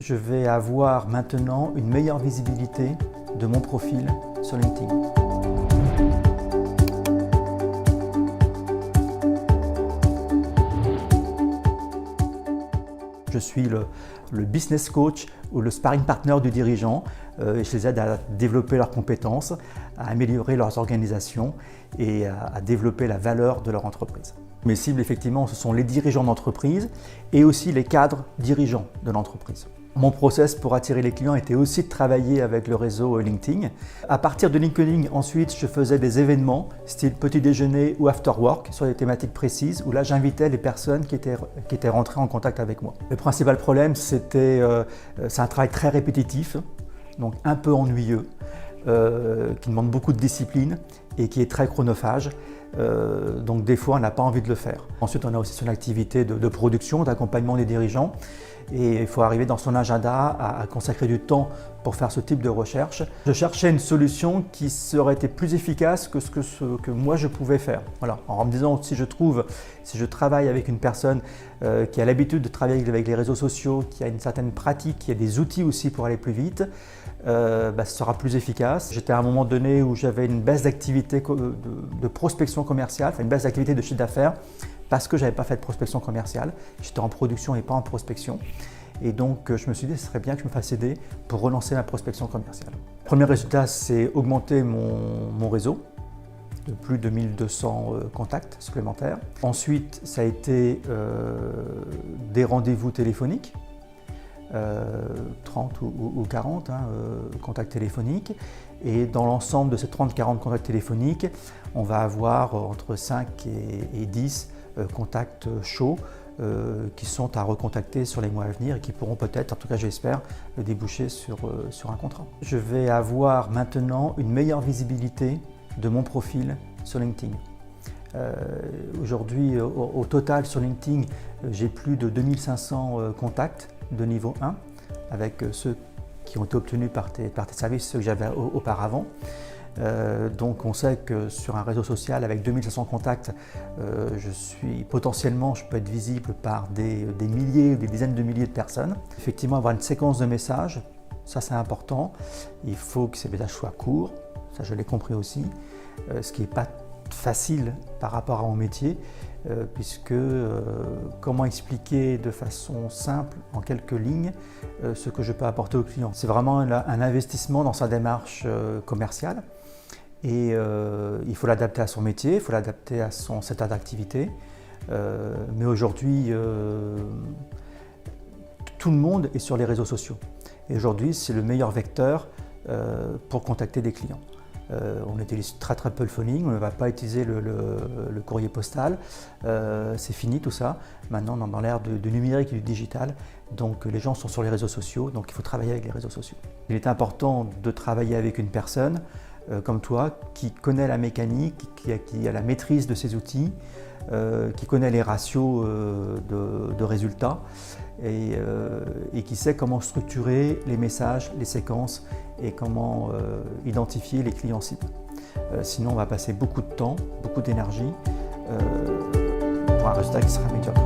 Je vais avoir maintenant une meilleure visibilité de mon profil sur LinkedIn. Je suis le business coach ou le sparring partner du dirigeant et je les aide à développer leurs compétences, à améliorer leurs organisations et à développer la valeur de leur entreprise. Mes cibles, effectivement, ce sont les dirigeants d'entreprise et aussi les cadres dirigeants de l'entreprise. Mon process pour attirer les clients était aussi de travailler avec le réseau LinkedIn. À partir de LinkedIn, ensuite, je faisais des événements, style petit déjeuner ou after work, sur des thématiques précises, où là, j'invitais les personnes qui étaient rentrées en contact avec moi. Le principal problème, c'est un travail très répétitif, donc un peu ennuyeux, qui demande beaucoup de discipline et qui est très chronophage. Donc des fois, on n'a pas envie de le faire. Ensuite, on a aussi son activité de production, d'accompagnement des dirigeants. Et il faut arriver dans son agenda à consacrer du temps pour faire ce type de recherche. Je cherchais une solution qui aurait été plus efficace que ce que moi je pouvais faire. Voilà. En me disant, si je travaille avec une personne qui a l'habitude de travailler avec les réseaux sociaux, qui a une certaine pratique, qui a des outils aussi pour aller plus vite, ce sera plus efficace. J'étais à un moment donné où j'avais une baisse d'activité de prospection commerciale, enfin une baisse d'activité de chiffre d'affaires, parce que je n'avais pas fait de prospection commerciale. J'étais en production et pas en prospection. Et donc, je me suis dit, ce serait bien que je me fasse aider pour relancer ma prospection commerciale. Le premier résultat, c'est augmenter mon réseau de plus de 1200 contacts supplémentaires. Ensuite, ça a été des rendez-vous téléphoniques, 30 ou 40 contacts téléphoniques. Et dans l'ensemble de ces 30-40 contacts téléphoniques, on va avoir entre 5 et 10 contacts chauds qui sont à recontacter sur les mois à venir et qui pourront peut-être, en tout cas j'espère, déboucher sur un contrat. Je vais avoir maintenant une meilleure visibilité de mon profil sur LinkedIn. Aujourd'hui, au total sur LinkedIn, j'ai plus de 2500 contacts de niveau 1 avec ceux qui ont été obtenus par tes services, ceux que j'avais auparavant. Donc on sait que sur un réseau social avec 2500 contacts, je peux être visible par des milliers ou des dizaines de milliers de personnes. Effectivement, avoir une séquence de messages, ça c'est important. Il faut que ces messages soient courts, ça je l'ai compris aussi, ce qui n'est pas facile par rapport à mon métier, puisque comment expliquer de façon simple, en quelques lignes, ce que je peux apporter au client. C'est vraiment un investissement dans sa démarche commerciale. Et il faut l'adapter à son métier, il faut l'adapter à son secteur d'activité. Mais aujourd'hui, tout le monde est sur les réseaux sociaux. Et aujourd'hui, c'est le meilleur vecteur pour contacter des clients. On utilise très peu le phoning, on ne va pas utiliser le courrier postal. C'est fini tout ça. Maintenant, on est dans l'ère du numérique et du digital. Donc les gens sont sur les réseaux sociaux, donc il faut travailler avec les réseaux sociaux. Il est important de travailler avec une personne comme toi, qui connaît la mécanique, qui a la maîtrise de ses outils, qui connaît les ratios de résultats et qui sait comment structurer les messages, les séquences et comment identifier les clients cibles. Sinon, on va passer beaucoup de temps, beaucoup d'énergie pour un résultat qui sera médiocre.